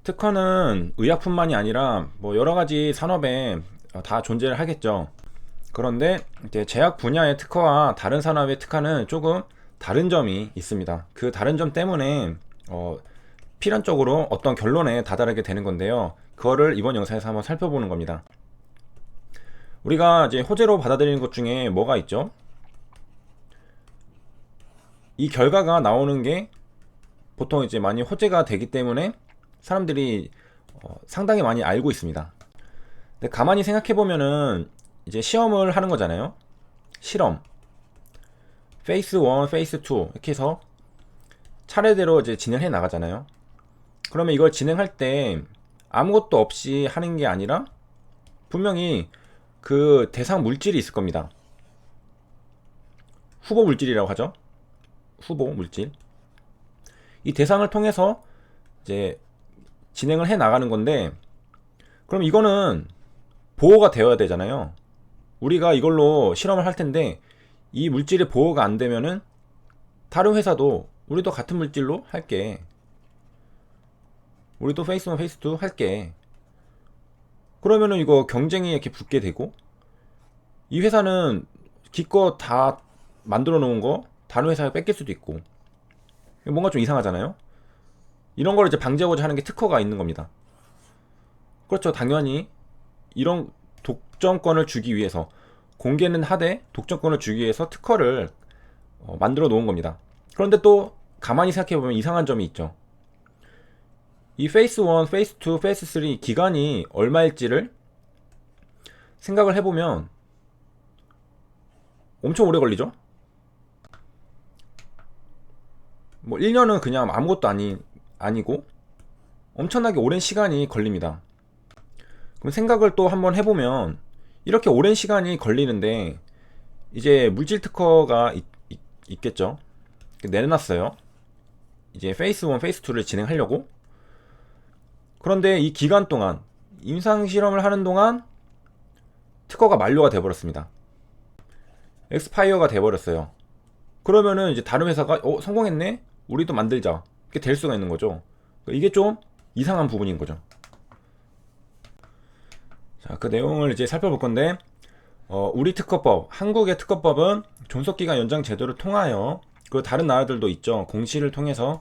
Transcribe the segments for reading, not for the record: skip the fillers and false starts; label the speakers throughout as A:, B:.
A: 특허는 의약품만이 아니라 뭐 여러 가지 산업에 다 존재를 하겠죠. 그런데 이제 제약 분야의 특허와 다른 산업의 특허는 조금 다른 점이 있습니다. 그 다른 점 때문에 필연적으로 어떤 결론에 다다르게 되는 건데요. 그거를 이번 영상에서 한번 살펴보는 겁니다. 우리가 이제 호재로 받아들이는 것 중에 뭐가 있죠? 이 결과가 나오는 게 보통 이제 많이 호재가 되기 때문에 사람들이 상당히 많이 알고 있습니다. 근데 가만히 생각해 보면은 이제 시험을 하는 거잖아요. 실험. 페이스 1, 페이스 2 이렇게 해서 차례대로 이제 진행해 나가잖아요. 그러면 이걸 진행할 때 아무것도 없이 하는 게 아니라 분명히 그 대상 물질이 있을 겁니다. 후보 물질이라고 하죠. 후보 물질. 이 대상을 통해서 이제 진행을 해 나가는 건데, 그럼 이거는 보호가 되어야 되잖아요. 우리가 이걸로 실험을 할 텐데 이 물질이 보호가 안 되면은 다른 회사도 우리도 같은 물질로 할게, 우리도 페이스 1, 페이스 2 할게, 그러면은 이거 경쟁이 이렇게 붙게 되고, 이 회사는 기껏 다 만들어 놓은 거 다른 회사에 뺏길 수도 있고, 뭔가 좀 이상하잖아요. 이런 걸 이제 방지하고자 하는 게 특허가 있는 겁니다. 그렇죠. 당연히 이런 독점권을 주기 위해서, 공개는 하되 독점권을 주기 위해서 특허를 만들어 놓은 겁니다. 그런데 또 가만히 생각해 보면 이상한 점이 있죠. 이 페이스 1, 페이스 2, 페이스 3 기간이 얼마일지를 생각을 해보면 엄청 오래 걸리죠. 뭐 1년은 그냥 아무것도 아니고 엄청나게 오랜 시간이 걸립니다. 그럼 생각을 또 한번 해보면, 이렇게 오랜 시간이 걸리는데 이제 물질 특허가 있겠죠. 내놨어요. 이제 페이스 1, 페이스 2를 진행하려고. 그런데 이 기간 동안, 임상 실험을 하는 동안 특허가 만료가 돼버렸습니다. 엑스파이어가 돼버렸어요. 그러면은 이제 다른 회사가 성공했네? 우리도 만들자. 이렇게 될 수가 있는 거죠. 이게 좀 이상한 부분인 거죠. 자, 그 내용을 이제 살펴볼 건데, 우리 특허법, 한국의 특허법은 존속기간 연장 제도를 통하여, 그 다른 나라들도 있죠. 공시를 통해서,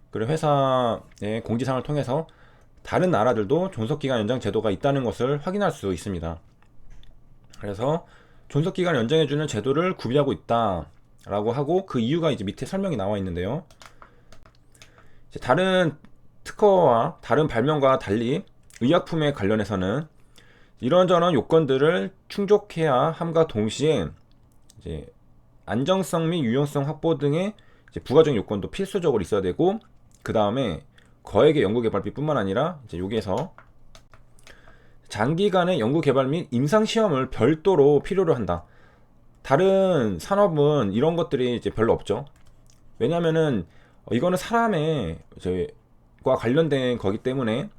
A: 그리고 회사의 공지사항을 통해서 다른 나라들도 존속기간 연장 제도가 있다는 것을 확인할 수 있습니다. 그래서 존속기간 연장해주는 제도를 구비하고 있다 라고 하고, 그 이유가 이제 밑에 설명이 나와 있는데요. 이제 다른 특허와 다른 발명과 달리 의약품에 관련해서는 이런저런 요건들을 충족해야 함과 동시에 이제 안정성 및 유용성 확보 등의 이제 부가적인 요건도 필수적으로 있어야 되고, 그 다음에 거액의 연구개발비뿐만 아니라 이제 여기에서 장기간의 연구개발 및 임상시험을 별도로 필요로 한다. 다른 산업은 이런 것들이 이제 별로 없죠. 왜냐면은 이거는 사람의 과 관련된 거기 때문에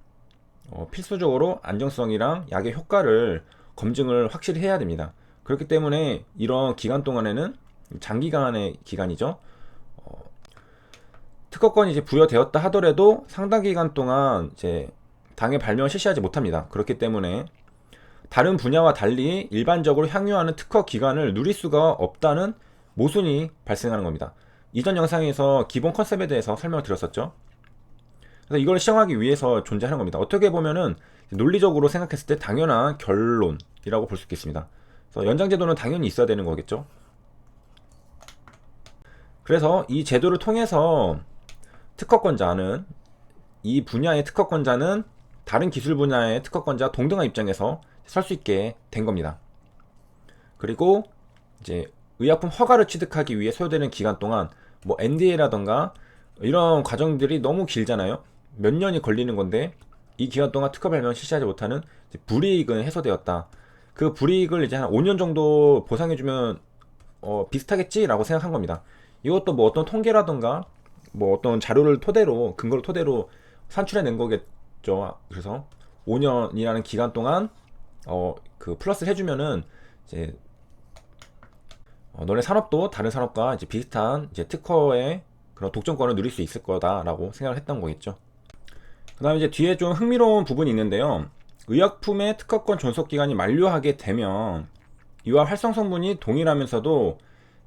A: 필수적으로 안정성이랑 약의 효과를 검증을 확실히 해야 됩니다. 그렇기 때문에 이런 기간 동안에는, 장기간의 기간이죠. 특허권이 이제 부여되었다 하더라도 상당 기간 동안 이제 당의 발명을 실시하지 못합니다. 그렇기 때문에 다른 분야와 달리 일반적으로 향유하는 특허 기간을 누릴 수가 없다는 모순이 발생하는 겁니다. 이전 영상에서 기본 컨셉에 대해서 설명을 드렸었죠. 그래서 이걸 시행하기 위해서 존재하는 겁니다. 어떻게 보면은 논리적으로 생각했을 때 당연한 결론이라고 볼 수 있겠습니다. 그래서 연장제도는 당연히 있어야 되는 거겠죠. 그래서 이 제도를 통해서 특허권자는, 이 분야의 특허권자는 다른 기술 분야의 특허권자 동등한 입장에서 설 수 있게 된 겁니다. 그리고 이제 의약품 허가를 취득하기 위해 소요되는 기간 동안 뭐 NDA라던가 이런 과정들이 너무 길잖아요. 몇 년이 걸리는 건데 이 기간 동안 특허 발명을 실시하지 못하는 불이익은 해소되었다. 그 불이익을 이제 한 5년 정도 보상해주면 비슷하겠지라고 생각한 겁니다. 이것도 뭐 어떤 통계라던가 뭐 어떤 자료를 토대로, 근거를 토대로 산출해낸 거겠죠. 그래서 5년이라는 기간 동안 그 플러스를 해주면은 이제 너네 산업도 다른 산업과 이제 비슷한 이제 특허의 그런 독점권을 누릴 수 있을 거다라고 생각을 했던 거겠죠. 그 다음에 이제 뒤에 좀 흥미로운 부분이 있는데요. 의약품의 특허권 존속 기간이 만료하게 되면 이와 활성 성분이 동일하면서도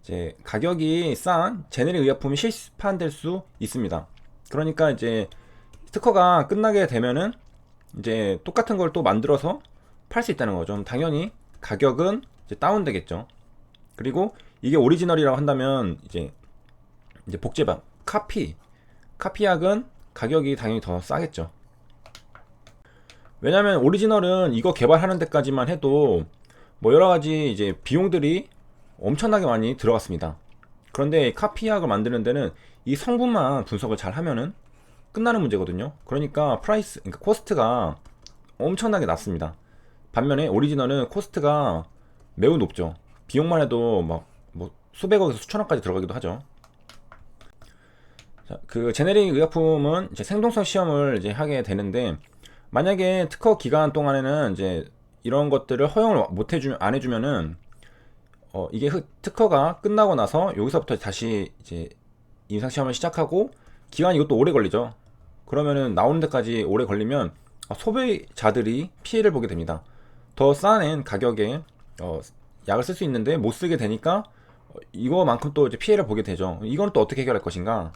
A: 이제 가격이 싼 제네릭 의약품이 시판될 수 있습니다. 그러니까 이제 특허가 끝나게 되면은 이제 똑같은 걸 또 만들어서 팔 수 있다는 거죠. 당연히 가격은 이제 다운되겠죠. 그리고 이게 오리지널이라고 한다면 이제 복제반, 카피약은 가격이 당연히 더 싸겠죠. 왜냐면 오리지널은 이거 개발하는 데까지만 해도 뭐 여러가지 이제 비용들이 엄청나게 많이 들어갔습니다. 그런데 카피약을 만드는 데는 이 성분만 분석을 잘 하면은 끝나는 문제거든요. 그러니까 그러니까 코스트가 엄청나게 낮습니다. 반면에 오리지널은 코스트가 매우 높죠. 비용만 해도 막 뭐 수백억에서 수천억까지 들어가기도 하죠. 자, 그 제네릭 의약품은 이제 생동성 시험을 이제 하게 되는데, 만약에 특허 기간 동안에는 이제 이런 것들을 허용을 안 해주면은 이게 특허가 끝나고 나서 여기서부터 다시 이제 임상 시험을 시작하고 기간이 이것도 오래 걸리죠. 그러면은 나오는 데까지 오래 걸리면 소비자들이 피해를 보게 됩니다. 더 싼 가격에 약을 쓸 수 있는데 못 쓰게 되니까 이거만큼 또 이제 피해를 보게 되죠. 이건 또 어떻게 해결할 것인가?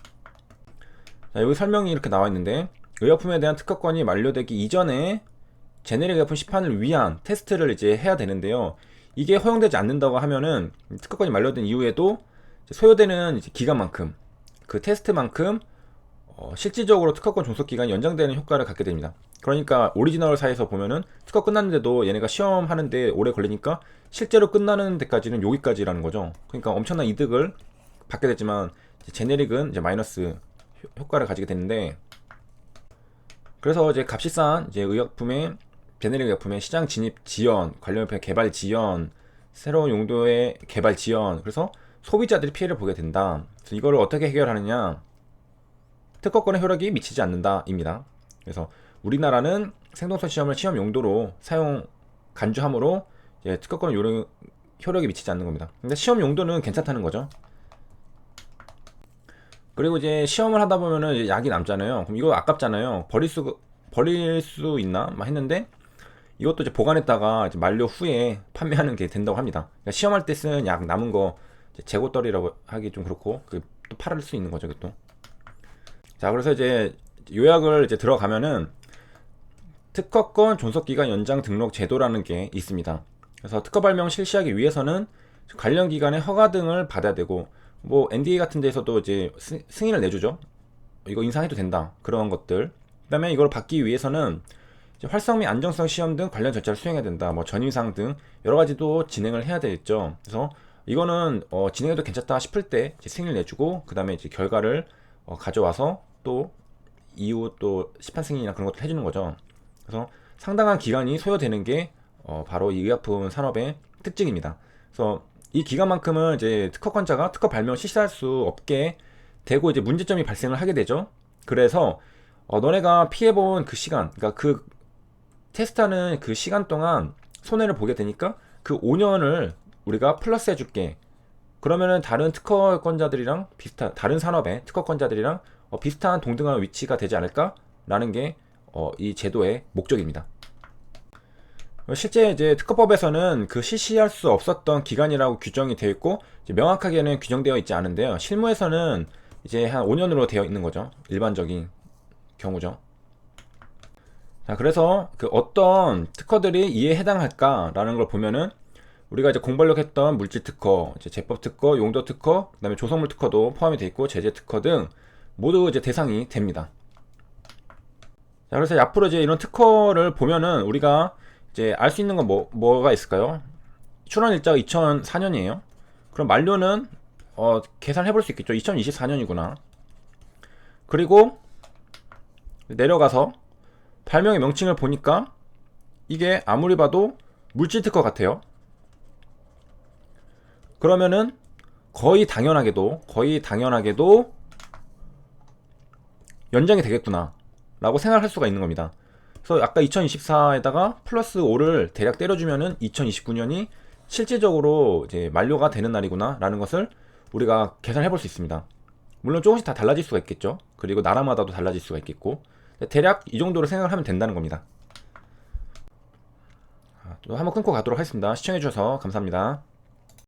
A: 자, 여기 설명이 이렇게 나와 있는데, 의약품에 대한 특허권이 만료되기 이전에 제네릭 의약품 시판을 위한 테스트를 이제 해야 되는데요. 이게 허용되지 않는다고 하면은 특허권이 만료된 이후에도 소요되는 이제 기간만큼, 그 테스트만큼 실질적으로 특허권 종속 기간이 연장되는 효과를 갖게 됩니다. 그러니까 오리지널 사에서 보면은 특허 끝났는데도 얘네가 시험하는데 오래 걸리니까 실제로 끝나는 데까지는 여기까지라는 거죠. 그러니까 엄청난 이득을 받게 됐지만 제네릭은 이제 마이너스 효과를 가지게 되는데, 그래서 이제 값이 싼 이제 제네릭 의약품의 시장 진입 지연, 관련 개발 지연, 새로운 용도의 개발 지연, 그래서 소비자들이 피해를 보게 된다. 그래서 이거를 어떻게 해결하느냐? 특허권의 효력이 미치지 않는다입니다. 그래서 우리나라는 생동성 시험을 시험 용도로 간주함으로 특허권 효력이 미치지 않는 겁니다. 근데 시험 용도는 괜찮다는 거죠. 그리고 이제 시험을 하다 보면은 이제 약이 남잖아요. 그럼 이거 아깝잖아요. 버릴 수 있나? 막 했는데 이것도 이제 보관했다가 이제 만료 후에 판매하는 게 된다고 합니다. 그러니까 시험할 때 쓰는 약 남은 거 재고떨이라고 하기 좀 그렇고, 또 팔을 수 있는 거죠, 그것도. 자, 그래서 이제 요약을 이제 들어가면은 특허권 존속기간 연장 등록 제도라는 게 있습니다. 그래서 특허 발명 실시하기 위해서는 관련 기관의 허가 등을 받아야 되고, 뭐 NDA 같은 데서도 이제 승인을 내주죠. 이거 인상해도 된다, 그런 것들. 그 다음에 이걸 받기 위해서는 이제 활성 및 안정성 시험 등 관련 절차를 수행해야 된다. 뭐 전임상 등 여러 가지도 진행을 해야 되겠죠. 그래서 이거는 진행해도 괜찮다 싶을 때 이제 승인을 내주고, 그 다음에 이제 결과를 가져와서 또 이후 또 시판 승인이나 그런 것들 해주는 거죠. 그래서 상당한 기간이 소요되는 게 바로 이 의약품 산업의 특징입니다. 그래서 이 기간만큼은 이제 특허권자가 특허 발명을 실시할 수 없게 되고 이제 문제점이 발생을 하게 되죠. 그래서 너네가 피해본 그 시간, 그러니까 그 테스트하는 그 시간 동안 손해를 보게 되니까 그 5년을 우리가 플러스 해줄게. 그러면은 다른 특허권자들이랑 비슷한, 다른 산업의 특허권자들이랑 비슷한 동등한 위치가 되지 않을까라는 게 이 제도의 목적입니다. 실제 이제 특허법에서는 그 실시할 수 없었던 기간이라고 규정이 되어 있고, 이제 명확하게는 규정되어 있지 않은데요. 실무에서는 이제 한 5년으로 되어 있는 거죠. 일반적인 경우죠. 자, 그래서 그 어떤 특허들이 이에 해당할까라는 걸 보면은 우리가 이제 공부하려고 했던 물질 특허, 이제 제법 특허, 용도 특허, 그다음에 조성물 특허도 포함이 되어 있고, 제재 특허 등 모두 이제 대상이 됩니다. 자, 그래서 앞으로 이제 이런 특허를 보면은 우리가 이제 알 수 있는 건 뭐가 있을까요? 출원 일자가 2004년이에요. 그럼 만료는 계산해 볼 수 있겠죠. 2024년이구나. 그리고 내려가서 발명의 명칭을 보니까 이게 아무리 봐도 물질 특허 같아요. 그러면은 거의 당연하게도 연장이 되겠구나 라고 생각할 수가 있는 겁니다. 그래서 아까 2024에다가 플러스 5를 대략 때려주면은 2029년이 실질적으로 이제 만료가 되는 날이구나 라는 것을 우리가 계산해 볼 수 있습니다. 물론 조금씩 다 달라질 수가 있겠죠. 그리고 나라마다도 달라질 수가 있겠고, 대략 이 정도로 생각을 하면 된다는 겁니다. 또 한번 끊고 가도록 하겠습니다. 시청해주셔서 감사합니다.